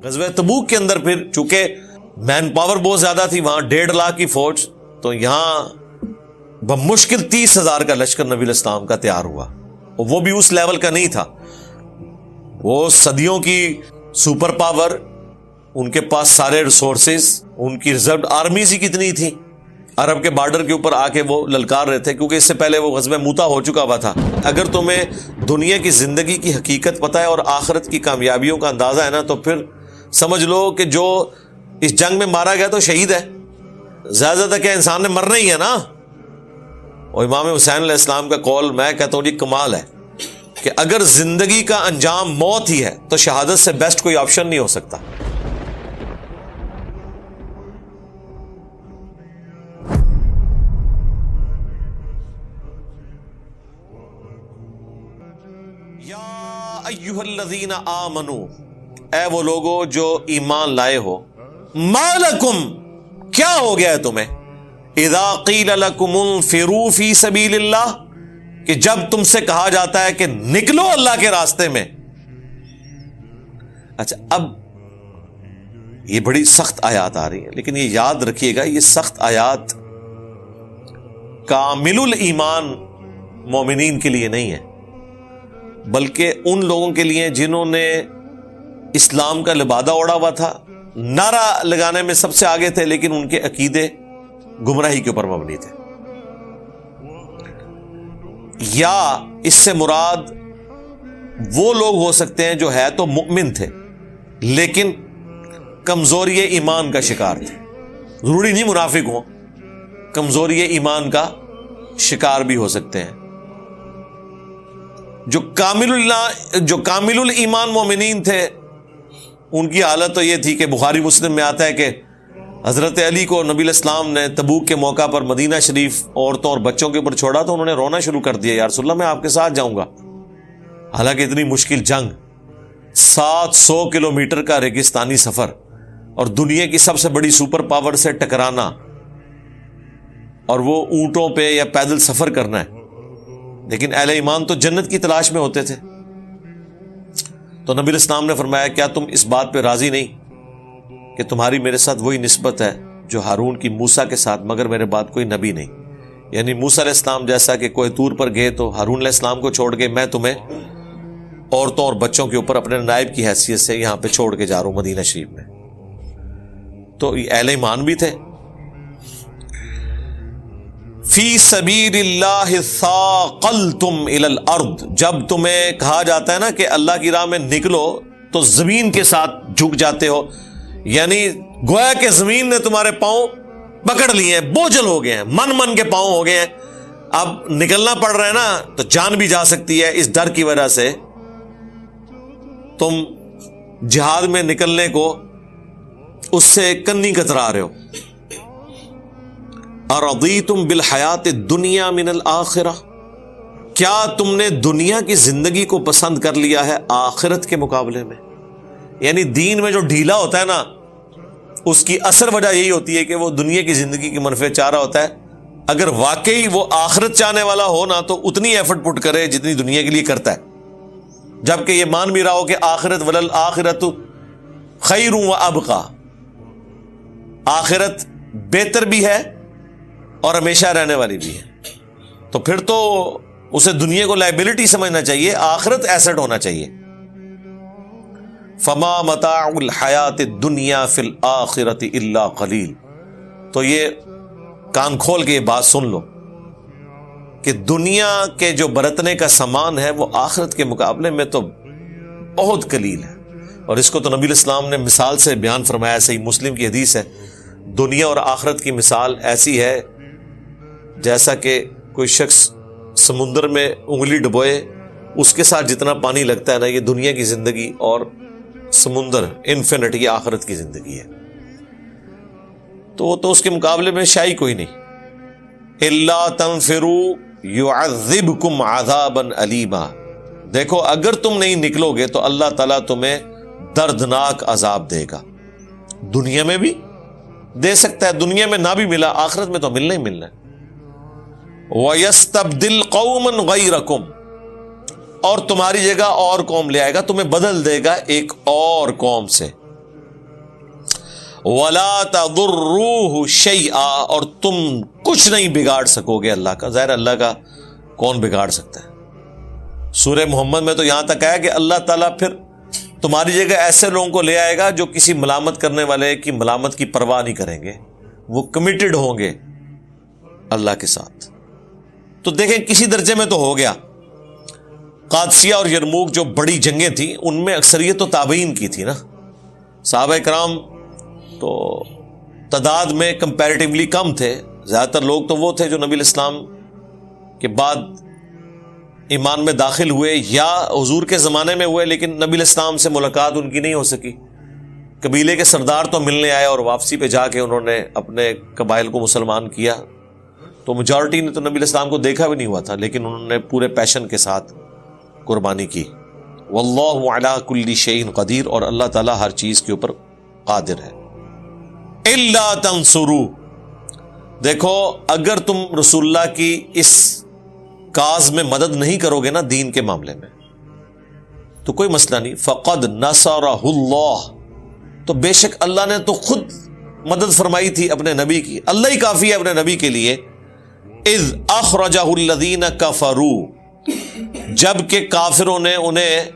غزوہ تبوک کے اندر پھر چونکہ مین پاور بہت زیادہ تھی، وہاں 1.5 لاکھ کی فوج، تو یہاں بمشکل 30,000 کا لشکر نبی علیہ السلام کا تیار ہوا، وہ بھی اس لیول کا نہیں تھا، وہ صدیوں کی سپر پاور، ان کے پاس سارے ریسورسز، ان کی ریزرو آرمیز ہی کتنی تھی، عرب کے بارڈر کے اوپر آ کے وہ للکار رہے تھے، کیونکہ اس سے پہلے وہ غزوہ موتا ہو چکا ہوا تھا۔ اگر تمہیں دنیا کی زندگی کی حقیقت پتہ ہے اور آخرت کی کامیابیوں کا اندازہ ہے نا، تو پھر سمجھ لو کہ جو اس جنگ میں مارا گیا تو شہید ہے، زیادہ تر کیا انسان نے مرنا ہی ہے نا۔ اور امام حسین علیہ السلام کا قول میں کہتا ہوں یہ کمال ہے کہ اگر زندگی کا انجام موت ہی ہے تو شہادت سے بیسٹ کوئی آپشن نہیں ہو سکتا۔ یا ایھا الذین آمنو، اے وہ لوگو جو ایمان لائے ہو، ما لکم، کیا ہو گیا ہے تمہیں، اذا قیل لکم انفروا فی سبیل اللہ، کہ جب تم سے کہا جاتا ہے کہ نکلو اللہ کے راستے میں۔ اچھا، اب یہ بڑی سخت آیات آ رہی ہیں، لیکن یہ یاد رکھیے گا یہ سخت آیات کامل الایمان مومنین کے لیے نہیں ہے، بلکہ ان لوگوں کے لیے جنہوں نے اسلام کا لبادہ اوڑا ہوا تھا، نعرہ لگانے میں سب سے آگے تھے، لیکن ان کے عقیدے گمراہی کے اوپر مبنی تھے۔ یا اس سے مراد وہ لوگ ہو سکتے ہیں جو ہے تو مؤمن تھے لیکن کمزوری ایمان کا شکار تھے، ضروری نہیں منافق ہوں، کمزوری ایمان کا شکار بھی ہو سکتے ہیں۔ جو کامل الایمان مومنین تھے ان کی حالت تو یہ تھی کہ بخاری مسلم میں آتا ہے کہ حضرت علی کو نبی علیہ السلام نے تبوک کے موقع پر مدینہ شریف عورتوں اور بچوں کے اوپر چھوڑا تو انہوں نے رونا شروع کر دیا، یا رسول اللہ میں آپ کے ساتھ جاؤں گا، حالانکہ اتنی مشکل جنگ، 700 کلومیٹر کا ریگستانی سفر، اور دنیا کی سب سے بڑی سپر پاور سے ٹکرانا، اور وہ اونٹوں پہ یا پیدل سفر کرنا ہے، لیکن اہل ایمان تو جنت کی تلاش میں ہوتے تھے۔ تو نبی علیہ السلام نے فرمایا کیا تم اس بات پہ راضی نہیں کہ تمہاری میرے ساتھ وہی نسبت ہے جو ہارون کی موسیٰ کے ساتھ، مگر میرے بعد کوئی نبی نہیں، یعنی موسیٰ علیہ السلام جیسا کہ کوہ طور پر گئے تو ہارون علیہ السلام کو چھوڑ کے میں تمہیں عورتوں اور بچوں کے اوپر اپنے نائب کی حیثیت سے یہاں پہ چھوڑ کے جا رہا ہوں مدینہ شریف میں۔ تو اہل ایمان بھی تھے۔ فی سبیل اللہ ثاقلتم الی الارض، جب تمہیں کہا جاتا ہے نا کہ اللہ کی راہ میں نکلو تو زمین کے ساتھ جھک جاتے ہو، یعنی گویا کہ زمین نے تمہارے پاؤں پکڑ لیے ہیں، بوجھل ہو گئے ہیں، من کے پاؤں ہو گئے ہیں، اب نکلنا پڑ رہا ہے نا تو جان بھی جا سکتی ہے، اس ڈر کی وجہ سے تم جہاد میں نکلنے کو اس سے کنی کترا رہے ہو۔ ارضیتم بالحیات الدنیا من الآخرہ، کیا تم نے دنیا کی زندگی کو پسند کر لیا ہے آخرت کے مقابلے میں؟ یعنی دین میں جو ڈھیلا ہوتا ہے نا اس کی اصل وجہ یہی ہوتی ہے کہ وہ دنیا کی زندگی کی منفعت چاہ رہا ہوتا ہے۔ اگر واقعی وہ آخرت چاہنے والا ہو نا تو اتنی ایفرٹ پٹ کرے جتنی دنیا کے لیے کرتا ہے، جبکہ یہ مان بھی رہا ہو کہ آخرت وللآخرۃ خیر و ابقی، آخرت بہتر بھی ہے اور ہمیشہ رہنے والی بھی ہے، تو پھر تو اسے دنیا کو لائبلٹی سمجھنا چاہیے، آخرت ایسٹ ہونا چاہیے۔ فما متاع الحیات الدنیا فی الآخرۃ الا قلیل، تو یہ کان کھول کے یہ بات سن لو کہ دنیا کے جو برتنے کا سامان ہے وہ آخرت کے مقابلے میں تو بہت قلیل ہے۔ اور اس کو تو نبی علیہ السلام نے مثال سے بیان فرمایا، صحیح مسلم کی حدیث ہے، دنیا اور آخرت کی مثال ایسی ہے جیسا کہ کوئی شخص سمندر میں انگلی ڈبوئے، اس کے ساتھ جتنا پانی لگتا ہے نا، یہ دنیا کی زندگی اور سمندر انفینٹ، یہ آخرت کی زندگی ہے، تو وہ تو اس کے مقابلے میں شاہی کوئی نہیں۔ الا تنفروا يعذبكم عذابا علیما، دیکھو اگر تم نہیں نکلو گے تو اللہ تعالیٰ تمہیں دردناک عذاب دے گا، دنیا میں بھی دے سکتا ہے، دنیا میں نہ بھی ملا آخرت میں تو ملنا ہی ملنا ہے۔ وَيَسْتَبْدِلْ قَوْمًا غَيْرَكُمْ، اور تمہاری جگہ اور قوم لے آئے گا، تمہیں بدل دے گا ایک اور قوم سے۔ وَلَا تَضُرُّوهُ شَيْئًا، اور تم کچھ نہیں بگاڑ سکو گے اللہ کا. ظاہر اللہ کا کون بگاڑ سکتا ہے؟ سورہ محمد میں تو یہاں تک آیا کہ اللہ تعالیٰ پھر تمہاری جگہ ایسے لوگوں کو لے آئے گا جو کسی ملامت کرنے والے کی ملامت کی پرواہ نہیں کریں گے، وہ کمیٹڈ ہوں گے اللہ کے ساتھ. تو دیکھیں کسی درجے میں تو ہو گیا. قادسیہ اور یرموک جو بڑی جنگیں تھیں ان میں اکثریت تو تابعین کی تھی نا. صحابہ کرام تو تعداد میں کمپیریٹیولی کم تھے، زیادہ تر لوگ تو وہ تھے جو نبی الاسلام کے بعد ایمان میں داخل ہوئے یا حضور کے زمانے میں ہوئے لیکن نبی الاسلام سے ملاقات ان کی نہیں ہو سکی. قبیلے کے سردار تو ملنے آئے اور واپسی پہ جا کے انہوں نے اپنے قبائل کو مسلمان کیا، تو میجورٹی نے تو نبی الاسلام کو دیکھا بھی نہیں ہوا تھا، لیکن انہوں نے پورے پیشن کے ساتھ قربانی کی. واللہ علی کل شیء قدیر، اور اللہ تعالیٰ ہر چیز کے اوپر قادر ہے. الا تنصروا، دیکھو اگر تم رسول اللہ کی اس کاز میں مدد نہیں کرو گے نا دین کے معاملے میں تو کوئی مسئلہ نہیں. فقد نصرہ اللہ، تو بے شک اللہ نے تو خود مدد فرمائی تھی اپنے نبی کی. اللہ ہی کافی ہے اپنے نبی کے لیے. اذ اخرجہ الذین کفروا، جب کہ کافروں نے انہیں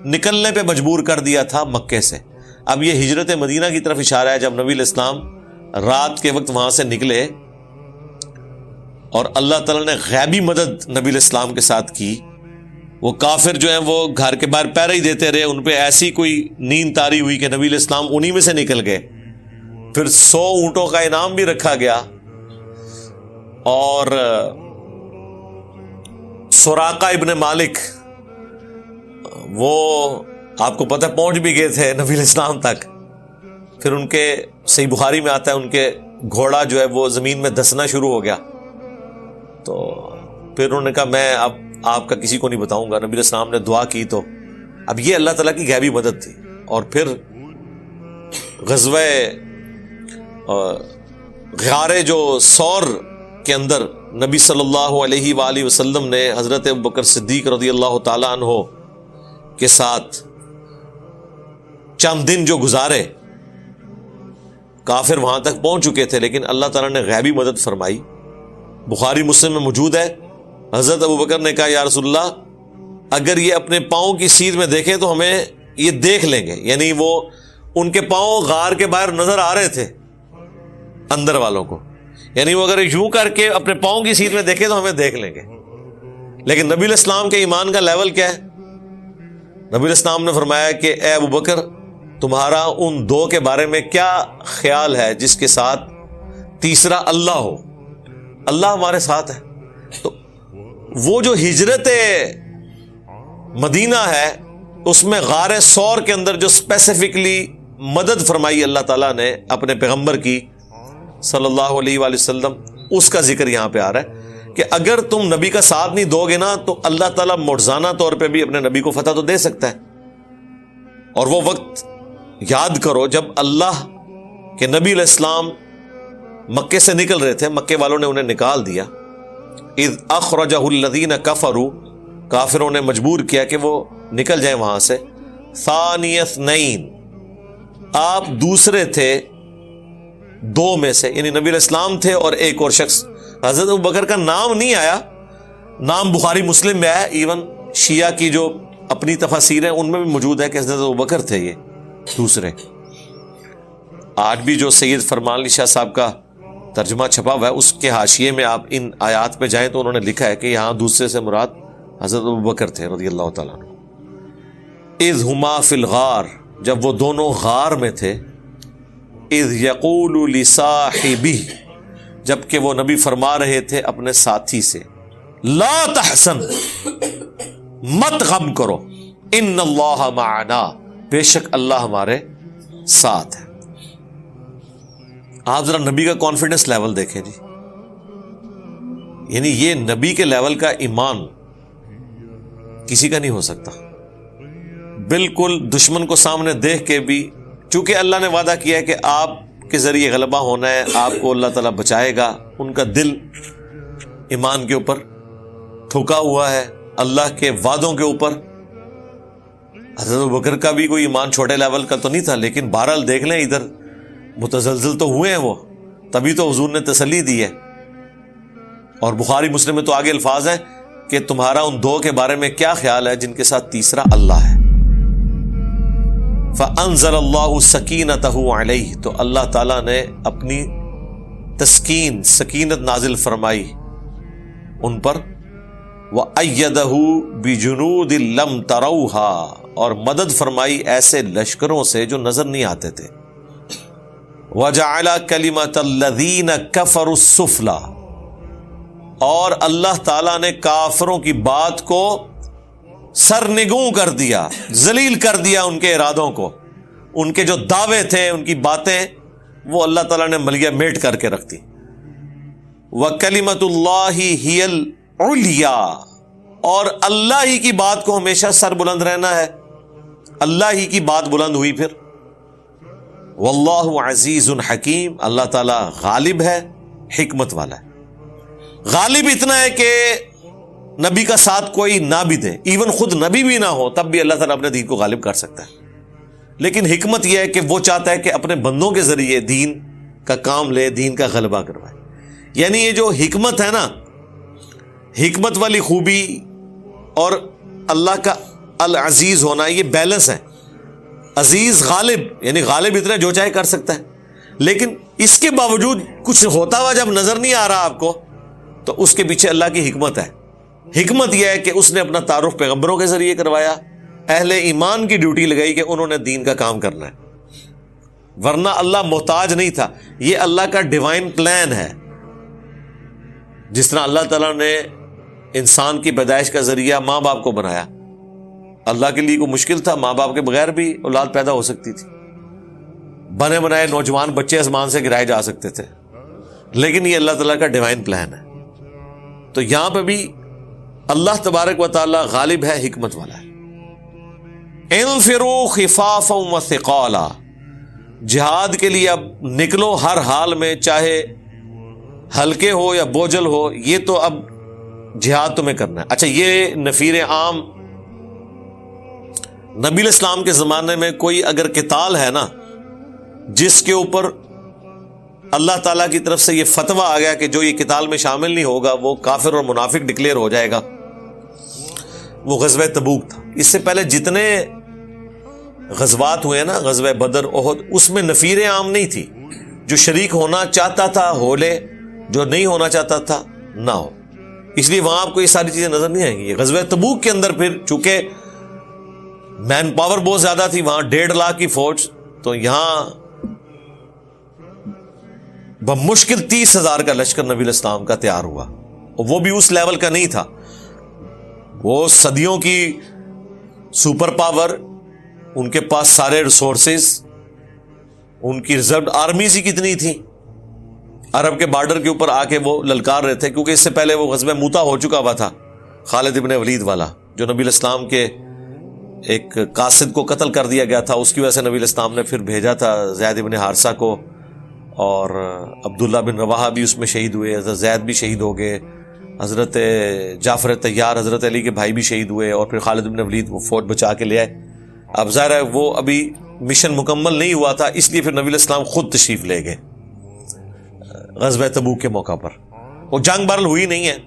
نکلنے پہ مجبور کر دیا تھا مکے سے. اب یہ ہجرت مدینہ کی طرف اشارہ ہے، جب نبی الاسلام رات کے وقت وہاں سے نکلے اور اللہ تعالیٰ نے غیبی مدد نبی الاسلام کے ساتھ کی. وہ کافر جو ہیں وہ گھر کے باہر پہرے ہی دیتے رہے، ان پہ ایسی کوئی نیند طاری ہوئی کہ نبی الاسلام انہی میں سے نکل گئے. پھر 100 اونٹوں کا انعام بھی رکھا گیا، اور سراقہ ابن مالک وہ آپ کو پتہ پہنچ بھی گئے تھے نبی الاسلام تک. پھر ان کے صحیح بخاری میں آتا ہے ان کے گھوڑا جو ہے وہ زمین میں دسنا شروع ہو گیا. تو پھر انہوں نے کہا میں اب آپ کا کسی کو نہیں بتاؤں گا. نبی الاسلام نے دعا کی. تو اب یہ اللہ تعالیٰ کی غیبی مدد تھی. اور پھر غزوہ غار جو سور کے اندر نبی صلی اللہ علیہ وآلہ وسلم نے حضرت ابوبکر صدیق رضی اللہ تعالیٰ عنہ کے ساتھ چند دن جو گزارے، کافر وہاں تک پہنچ چکے تھے لیکن اللہ تعالیٰ نے غیبی مدد فرمائی. بخاری مسلم میں موجود ہے، حضرت ابوبکر نے کہا یا رسول اللہ اگر یہ اپنے پاؤں کی سیدھ میں دیکھیں تو ہمیں یہ دیکھ لیں گے. یعنی وہ ان کے پاؤں غار کے باہر نظر آ رہے تھے اندر والوں کو، یعنی وہ اگر یوں کر کے اپنے پاؤں کی سیدھ میں دیکھیں تو ہمیں دیکھ لیں گے. لیکن نبی الاسلام کے ایمان کا لیول کیا ہے؟ نبی الاسلام نے فرمایا کہ اے ابوبکر تمہارا ان دو کے بارے میں کیا خیال ہے جس کے ساتھ تیسرا اللہ ہو. اللہ ہمارے ساتھ ہے. تو وہ جو ہجرت مدینہ ہے اس میں غار سور کے اندر جو اسپیسیفکلی مدد فرمائی اللہ تعالیٰ نے اپنے پیغمبر کی صلی اللہ علیہ وآلہ وسلم، اس کا ذکر یہاں پہ آ رہا ہے کہ اگر تم نبی کا ساتھ نہیں دو گے نا تو اللہ تعالیٰ معجزانہ طور پہ بھی اپنے نبی کو فتح تو دے سکتا ہے. اور وہ وقت یاد کرو جب اللہ کے نبی علیہ السلام مکے سے نکل رہے تھے، مکے والوں نے انہیں نکال دیا. اذ اخرجہ الذین کفروا، کافروں نے مجبور کیا کہ وہ نکل جائیں وہاں سے. ثانی اثنین، آپ دوسرے تھے دو میں سے، یعنی نبی علیہ السلام تھے اور ایک اور شخص. حضرت ابوبکر کا نام نہیں آیا، نام بخاری مسلم میں آیا. ایون شیعہ کی جو اپنی تفاسیر ہیں ان میں بھی موجود ہے کہ حضرت ابوبکر تھے یہ دوسرے. آج بھی جو سید فرمان علی شاہ صاحب کا ترجمہ چھپا ہوا ہے اس کے حاشیے میں آپ ان آیات پہ جائیں تو انہوں نے لکھا ہے کہ یہاں دوسرے سے مراد حضرت ابوبکر تھے رضی اللہ تعالیٰ عنہ. اذ ہما فی الغار، جب وہ دونوں غار میں تھے. اذ یقول لصاحبہ، جبکہ وہ نبی فرما رہے تھے اپنے ساتھی سے لا تحزن، مت غم کرو، ان اللہ معنا، بے شک اللہ ہمارے ساتھ ہے. آپ ذرا نبی کا کانفیڈنس لیول دیکھیں جی، یعنی یہ نبی کے لیول کا ایمان کسی کا نہیں ہو سکتا. بالکل دشمن کو سامنے دیکھ کے بھی، چونکہ اللہ نے وعدہ کیا ہے کہ آپ کے ذریعے غلبہ ہونا ہے، آپ کو اللہ تعالیٰ بچائے گا. ان کا دل ایمان کے اوپر تھکا ہوا ہے، اللہ کے وعدوں کے اوپر. حضرت ابوبکر کا بھی کوئی ایمان چھوٹے لیول کا تو نہیں تھا، لیکن بہرحال دیکھ لیں ادھر متزلزل تو ہوئے ہیں وہ، تبھی تو حضور نے تسلی دی ہے. اور بخاری مسلم میں تو آگے الفاظ ہیں کہ تمہارا ان دو کے بارے میں کیا خیال ہے جن کے ساتھ تیسرا اللہ ہے. فَأَنزَلَ اللَّهُ سَكِينَتَهُ عَلَيْهِ، تو اللہ تعالیٰ نے اپنی تسکین، سکینت نازل فرمائی ان پر. وَأَيَّدَهُ بِجُنُودٍ لَّمْ تَرَوْهَا، اور مدد فرمائی ایسے لشکروں سے جو نظر نہیں آتے تھے. وَجَعَلَ كَلِمَةَ الَّذِينَ كَفَرُوا السُّفْلَىٰ، اور اللہ تعالیٰ نے کافروں کی بات کو سرنگوں کر دیا، ذلیل کر دیا ان کے ارادوں کو. ان کے جو دعوے تھے، ان کی باتیں، وہ اللہ تعالیٰ نے ملیہ میٹ کر کے رکھ دی. وَكَلِمَةُ اللَّهِ هِيَ الْعُلْيَا، اور اللہ ہی کی بات کو ہمیشہ سر بلند رہنا ہے. اللہ ہی کی بات بلند ہوئی پھر. وَاللَّهُ عَزِيزٌ حَكِيمٌ، اللہ تعالیٰ غالب ہے، حکمت والا ہے. غالب اتنا ہے کہ نبی کا ساتھ کوئی نہ بھی دے، ایون خود نبی بھی نہ ہو تب بھی اللہ تعالیٰ اپنے دین کو غالب کر سکتا ہے. لیکن حکمت یہ ہے کہ وہ چاہتا ہے کہ اپنے بندوں کے ذریعے دین کا کام لے، دین کا غلبہ کروائے. یعنی یہ جو حکمت ہے نا، حکمت والی خوبی اور اللہ کا العزیز ہونا، یہ بیلنس ہے. عزیز غالب، یعنی غالب اتنا جو چاہے کر سکتا ہے، لیکن اس کے باوجود کچھ ہوتا ہوا جب نظر نہیں آ رہا آپ کو تو اس کے پیچھے اللہ کی حکمت ہے. حکمت یہ ہے کہ اس نے اپنا تعارف پیغمبروں کے ذریعے کروایا، اہل ایمان کی ڈیوٹی لگائی کہ انہوں نے دین کا کام کرنا ہے. ورنہ اللہ محتاج نہیں تھا، یہ اللہ کا ڈیوائن پلان ہے. جس طرح اللہ تعالیٰ نے انسان کی پیدائش کا ذریعہ ماں باپ کو بنایا، اللہ کے لیے کوئی مشکل تھا؟ ماں باپ کے بغیر بھی اولاد پیدا ہو سکتی تھی. بنے بنائے نوجوان بچے آسمان سے گرائے جا سکتے تھے، لیکن یہ اللہ تعالیٰ کا ڈیوائن پلان ہے. تو یہاں پہ بھی اللہ تبارک و تعالی غالب ہے، حکمت والا ہے. انفروا خفافا وثقالا، جہاد کے لیے اب نکلو ہر حال میں، چاہے ہلکے ہو یا بوجھل ہو، یہ تو اب جہاد تمہیں کرنا ہے. اچھا، یہ نفیر عام نبی الاسلام کے زمانے میں کوئی اگر قتال ہے نا جس کے اوپر اللہ تعالیٰ کی طرف سے یہ فتویٰ آ گیا کہ جو یہ قتال میں شامل نہیں ہوگا وہ کافر اور منافق ڈکلیئر ہو جائے گا، وہ غزوہ تبوک تھا. اس سے پہلے جتنے غزوات ہوئے نا، غزوہ بدر، احد، اس میں نفیر عام نہیں تھی. جو شریک ہونا چاہتا تھا ہو لے، جو نہیں ہونا چاہتا تھا نہ ہو. اس لیے وہاں آپ کو یہ ساری چیزیں نظر نہیں آئیں گی. غزوہ تبوک کے اندر پھر چونکہ مین پاور بہت زیادہ تھی، وہاں 1.5 لاکھ کی فوج، تو یہاں بمشکل 30,000 کا لشکر نبی الاسلام کا تیار ہوا، اور وہ بھی اس لیول کا نہیں تھا. وہ صدیوں کی سپر پاور، ان کے پاس سارے ریسورسز، ان کی ریزرو آرمیز ہی کتنی تھی. عرب کے بارڈر کے اوپر آ کے وہ للکار رہے تھے، کیونکہ اس سے پہلے وہ غزوہ موتا ہو چکا ہوا تھا، خالد ابن ولید والا، جو نبی الاسلام کے ایک قاصد کو قتل کر دیا گیا تھا. اس کی وجہ سے نبی الاسلام نے پھر بھیجا تھا زید ابن حارثہ کو، اور عبداللہ بن رواحہ بھی اس میں شہید ہوئے، حضرت زید بھی شہید ہو گئے، حضرت جعفر طیار حضرت علی کے بھائی بھی شہید ہوئے، اور پھر خالد بن ولید وہ فوج بچا کے لے آئے. اب ظاہر ہے وہ ابھی مشن مکمل نہیں ہوا تھا، اس لیے پھر نبی الاسلام خود تشریف لے گئے غزوہ تبوک کے موقع پر. وہ جنگ بہرحال ہوئی نہیں ہے،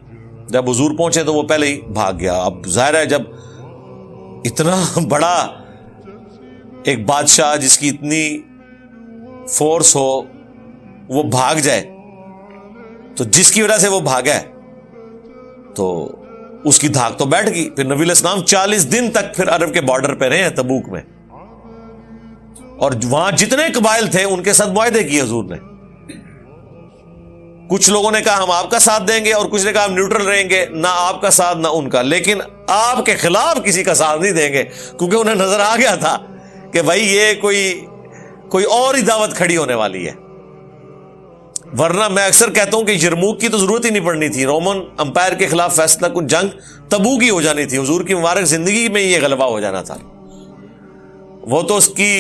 جب حضور پہنچے تو وہ پہلے ہی بھاگ گیا. اب ظاہر ہے جب اتنا بڑا ایک بادشاہ جس کی اتنی فورس ہو وہ بھاگ جائے، تو جس کی وجہ سے وہ بھاگا ہے تو اس کی دھاک تو بیٹھ گئی. پھر نبی الاسلام 40 دن تک پھر عرب کے بارڈر پہ رہے ہیں تبوک میں، اور وہاں جتنے قبائل تھے ان کے ساتھ معاہدے کیے حضور نے. کچھ لوگوں نے کہا ہم آپ کا ساتھ دیں گے، اور کچھ نے کہا ہم نیوٹرل رہیں گے، نہ آپ کا ساتھ نہ ان کا، لیکن آپ کے خلاف کسی کا ساتھ نہیں دیں گے، کیونکہ انہیں نظر آ گیا تھا کہ بھائی یہ کوئی اور ہی دعوت کھڑی ہونے والی ہے. ورنہ میں اکثر کہتا ہوں کہ یرموک کی تو ضرورت ہی نہیں پڑنی تھی، رومن امپائر کے خلاف فیصلہ کن جنگ تبوک ہی ہو جانی تھی، حضور کی مبارک زندگی میں یہ غلبہ ہو جانا تھا. وہ تو اس کی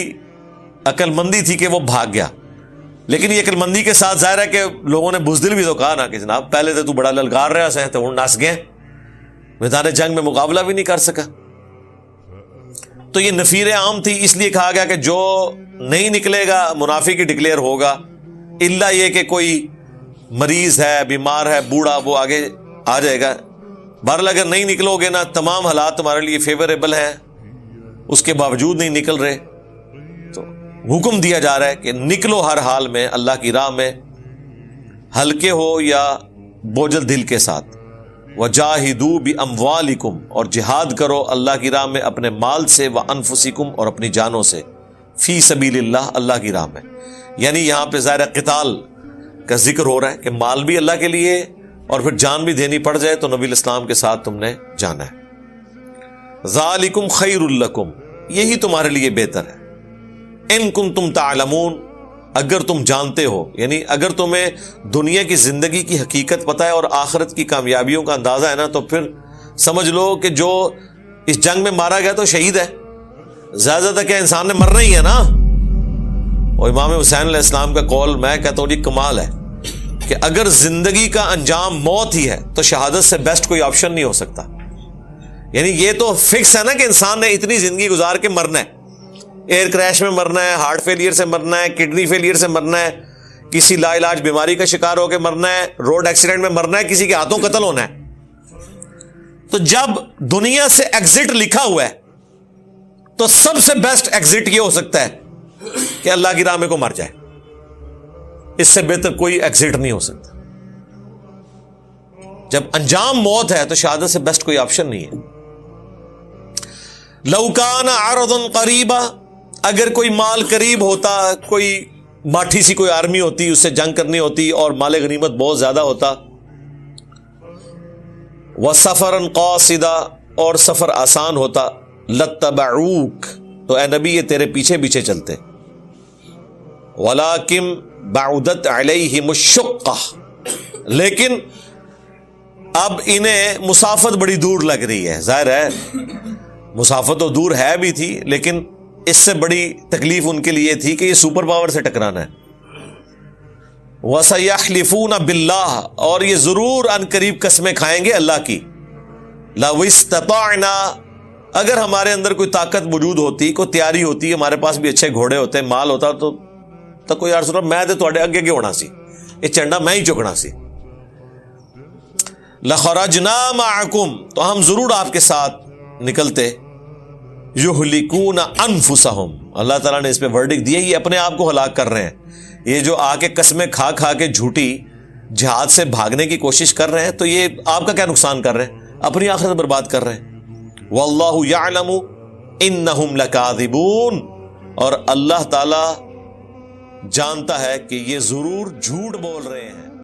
عقل مندی تھی کہ وہ بھاگ گیا. لیکن یہ عقل مندی کے ساتھ ظاہر ہے کہ لوگوں نے بزدل بھی تو کہا نا کہ جناب پہلے تو بڑا للکار رہا سے تو نس گئے، میدان جنگ میں مقابلہ بھی نہیں کر سکا. تو یہ نفیر عام تھی، اس لیے کہا گیا کہ جو نہیں نکلے گا منافق ہی ڈکلیئر ہوگا، الا یہ کہ کوئی مریض ہے، بیمار ہے، بوڑھا، وہ آگے آ جائے گا۔ بہرحال اگر نہیں نکلو گے نا، تمام حالات تمہارے لیے فیوریبل ہیں، اس کے باوجود نہیں نکل رہے، تو حکم دیا جا رہا ہے کہ نکلو ہر حال میں اللہ کی راہ میں، ہلکے ہو یا بوجھل دل کے ساتھ۔ وَجَاهِدُوا بِأَمْوَالِكُمْ، اور جہاد کرو اللہ کی راہ میں اپنے مال سے، وَأَنفُسِكُمْ، اور اپنی جانوں سے، فی سبیل اللہ، اللہ کی راہ میں۔ یعنی یہاں پہ ظاہر قتال کا ذکر ہو رہا ہے کہ مال بھی اللہ کے لیے اور پھر جان بھی دینی پڑ جائے تو نبی الاسلام کے ساتھ تم نے جانا ہے۔ ذَالِكُمْ خَيْرٌ لَكُمْ، یہی تمہارے لیے بہتر ہے۔ اِن كُنتُمْ تَعْلَمُونَ، اگر تم جانتے ہو، یعنی اگر تمہیں دنیا کی زندگی کی حقیقت پتہ ہے اور آخرت کی کامیابیوں کا اندازہ ہے نا، تو پھر سمجھ لو کہ جو اس جنگ میں مارا گیا تو شہید ہے، زیادہ کیا انسان نے مرنا ہی ہے نا۔ اور امام حسین علیہ السلام کا قول میں کہتا ہوں جی کمال ہے کہ اگر زندگی کا انجام موت ہی ہے تو شہادت سے بیسٹ کوئی آپشن نہیں ہو سکتا۔ یعنی یہ تو فکس ہے نا کہ انسان نے اتنی زندگی گزار کے مرنا ہے، ایئر کریش میں مرنا ہے، ہارٹ فیلئر سے مرنا ہے، کڈنی فیلئر سے مرنا ہے، کسی لا علاج بیماری کا شکار ہو کے مرنا ہے، روڈ ایکسیڈنٹ میں مرنا ہے، کسی کے ہاتھوں قتل ہونا ہے۔ تو جب دنیا سے ایگزٹ لکھا ہوا ہے تو سب سے بیسٹ ایگزٹ یہ ہو سکتا ہے کہ اللہ کی راہ میں کو مر جائے، اس سے بہتر کوئی ایگزٹ نہیں ہو سکتا۔ جب انجام موت ہے تو شہادت سے بیسٹ کوئی آپشن نہیں ہے۔ لو کان عرضا قریبا، اگر کوئی مال قریب ہوتا، کوئی ماٹھی سی کوئی آرمی ہوتی، اس سے جنگ کرنی ہوتی اور مال غنیمت بہت زیادہ ہوتا، وسفرا قاصدا، اور سفر آسان ہوتا، لتبعوک، تو اے نبی یہ تیرے پیچھے پیچھے چلتے، ولکن بعدت علیہم الشقہ، لیکن اب انہیں مسافت بڑی دور لگ رہی ہے۔ ظاہر ہے مسافت تو دور ہے بھی تھی، لیکن اس سے بڑی تکلیف ان کے لیے تھی کہ یہ سپر پاور سے ٹکرانا ہے۔ وَسَيَحْلِفُونَ بِاللَّهِ، اور یہ ضرور ان قریب قسمیں کھائیں گے اللہ کی، لَوْ اسْتَطَعْنَا، اگر ہمارے اندر کوئی طاقت موجود ہوتی، کوئی تیاری ہوتی، ہمارے پاس بھی اچھے گھوڑے ہوتے، مال ہوتا، تو کوئی عرض رہا میں تے تواڈے اگے کیوں ہونا سی، یہ چنڈا میں ہی چکنا سی۔ لَخَرَجْنَا مَعَكُمْ، تو ہم ضرور آپ کے ساتھ نکلتے، یہلکون انفسہم، اللہ تعالیٰ نے اس پہ ورڈکٹ دیا، یہ اپنے آپ کو ہلاک کر رہے ہیں۔ یہ جو آ کے قسمیں کھا کھا کے جھوٹی جہاد سے بھاگنے کی کوشش کر رہے ہیں، تو یہ آپ کا کیا نقصان کر رہے ہیں، اپنی آخرت برباد کر رہے ہیں۔ واللہ یعلم انہم لکاذبون، اور اللہ تعالیٰ جانتا ہے کہ یہ ضرور جھوٹ بول رہے ہیں۔